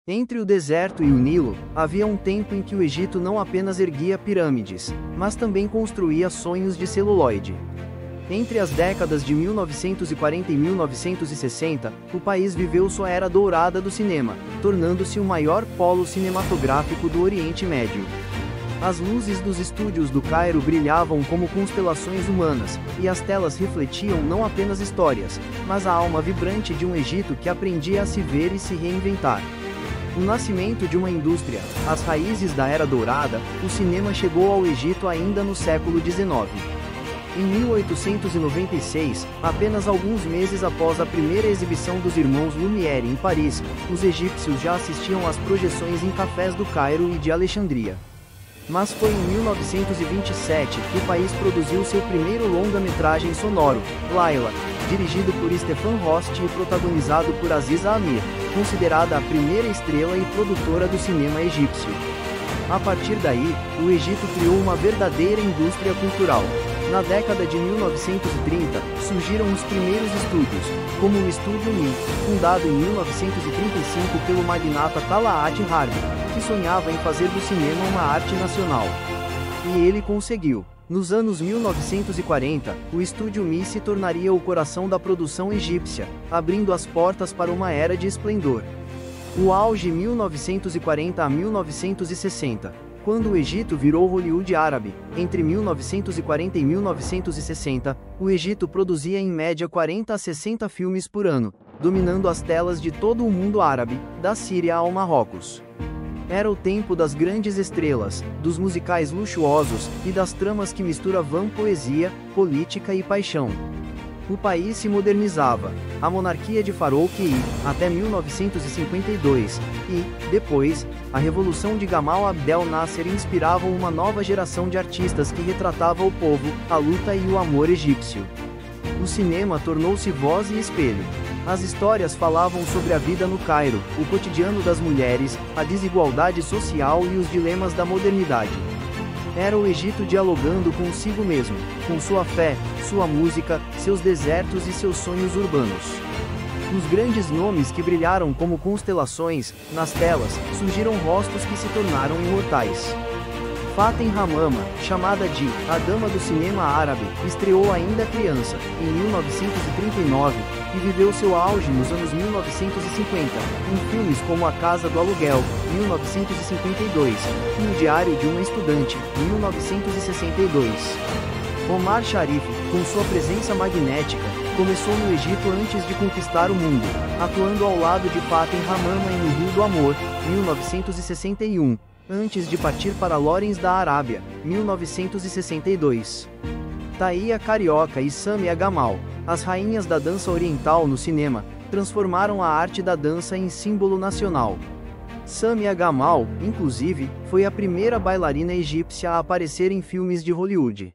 Entre o deserto e o Nilo, havia um tempo em que o Egito não apenas erguia pirâmides, mas também construía sonhos de celuloide. Entre as décadas de 1940 e 1960, o país viveu sua era dourada do cinema, tornando-se o maior polo cinematográfico do Oriente Médio. As luzes dos estúdios do Cairo brilhavam como constelações humanas, e as telas refletiam não apenas histórias, mas a alma vibrante de um Egito que aprendia a se ver e se reinventar. O nascimento de uma indústria, as raízes da Era Dourada, o cinema chegou ao Egito ainda no século XIX. Em 1896, apenas alguns meses após a primeira exibição dos irmãos Lumière em Paris, os egípcios já assistiam às projeções em cafés do Cairo e de Alexandria. Mas foi em 1927 que o país produziu seu primeiro longa-metragem sonoro, Laila, dirigido por Stefan Rost e protagonizado por Aziza Amir, considerada a primeira estrela e produtora do cinema egípcio. A partir daí, o Egito criou uma verdadeira indústria cultural. Na década de 1930, surgiram os primeiros estúdios, como o Estúdio Mi, fundado em 1935 pelo magnata Talaat Harbi, que sonhava em fazer do cinema uma arte nacional. E ele conseguiu. Nos anos 1940, o Estúdio Mi se tornaria o coração da produção egípcia, abrindo as portas para uma era de esplendor. O auge 1940 a 1960, quando o Egito virou Hollywood árabe. Entre 1940 e 1960, o Egito produzia em média 40 a 60 filmes por ano, dominando as telas de todo o mundo árabe, da Síria ao Marrocos. Era o tempo das grandes estrelas, dos musicais luxuosos e das tramas que misturavam poesia, política e paixão. O país se modernizava. A monarquia de Farouk I, até 1952, e, depois, a revolução de Gamal Abdel Nasser inspiravam uma nova geração de artistas que retratava o povo, a luta e o amor egípcio. O cinema tornou-se voz e espelho. As histórias falavam sobre a vida no Cairo, o cotidiano das mulheres, a desigualdade social e os dilemas da modernidade. Era o Egito dialogando consigo mesmo, com sua fé, sua música, seus desertos e seus sonhos urbanos. Os grandes nomes que brilharam como constelações, nas telas, surgiram rostos que se tornaram imortais. Fatem Hamama, chamada de A Dama do Cinema Árabe, estreou ainda criança, em 1939, e viveu seu auge nos anos 1950, em filmes como A Casa do Aluguel, 1952, e O Diário de uma Estudante, 1962. Omar Sharif, com sua presença magnética, começou no Egito antes de conquistar o mundo, atuando ao lado de Fatem Hamama em O Rio do Amor, 1961. Antes de partir para Lawrence da Arábia, 1962. Thaia Carioca e Samia Gamal, as rainhas da dança oriental no cinema, transformaram a arte da dança em símbolo nacional. Samia Gamal, inclusive, foi a primeira bailarina egípcia a aparecer em filmes de Hollywood.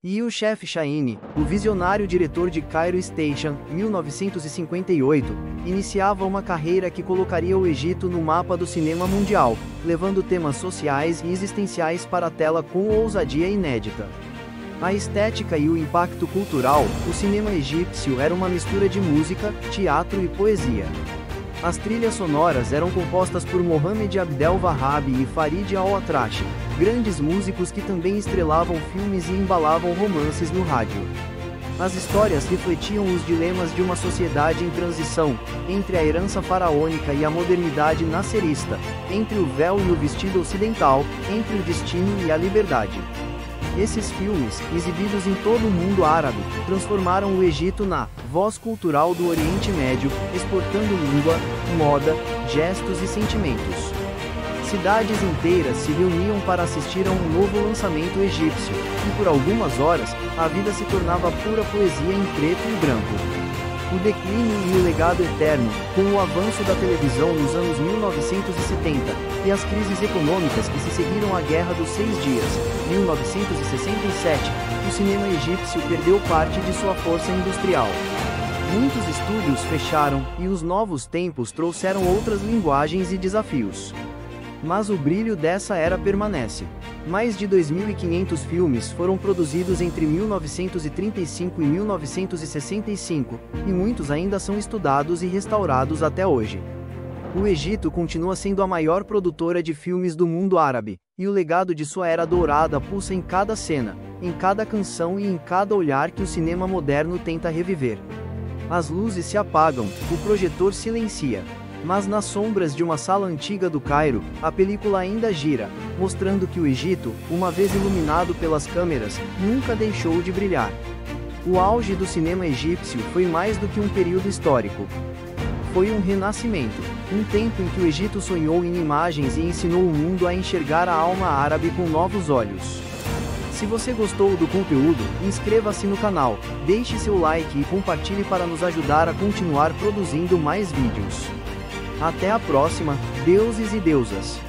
E o Chef Shahini, o visionário diretor de Cairo Station, 1958, iniciava uma carreira que colocaria o Egito no mapa do cinema mundial, levando temas sociais e existenciais para a tela com ousadia inédita. A estética e o impacto cultural, o cinema egípcio era uma mistura de música, teatro e poesia. As trilhas sonoras eram compostas por Mohamed Abdel Wahhab e Farid Al-Atrash, grandes músicos que também estrelavam filmes e embalavam romances no rádio. As histórias refletiam os dilemas de uma sociedade em transição, entre a herança faraônica e a modernidade nascerista, entre o véu e o vestido ocidental, entre o destino e a liberdade. Esses filmes, exibidos em todo o mundo árabe, transformaram o Egito na voz cultural do Oriente Médio, exportando língua, moda, gestos e sentimentos. Cidades inteiras se reuniam para assistir a um novo lançamento egípcio, e por algumas horas, a vida se tornava pura poesia em preto e branco. O declínio e o legado eterno, com o avanço da televisão nos anos 1970, e as crises econômicas que se seguiram à Guerra dos 6 Dias, 1967, o cinema egípcio perdeu parte de sua força industrial. Muitos estúdios fecharam, e os novos tempos trouxeram outras linguagens e desafios. Mas o brilho dessa era permanece. Mais de 2.500 filmes foram produzidos entre 1935 e 1965, e muitos ainda são estudados e restaurados até hoje. O Egito continua sendo a maior produtora de filmes do mundo árabe, e o legado de sua era dourada pulsa em cada cena, em cada canção e em cada olhar que o cinema moderno tenta reviver. As luzes se apagam, o projetor silencia. Mas nas sombras de uma sala antiga do Cairo, a película ainda gira, mostrando que o Egito, uma vez iluminado pelas câmeras, nunca deixou de brilhar. O auge do cinema egípcio foi mais do que um período histórico. Foi um renascimento, um tempo em que o Egito sonhou em imagens e ensinou o mundo a enxergar a alma árabe com novos olhos. Se você gostou do conteúdo, inscreva-se no canal, deixe seu like e compartilhe para nos ajudar a continuar produzindo mais vídeos. Até a próxima, deuses e deusas!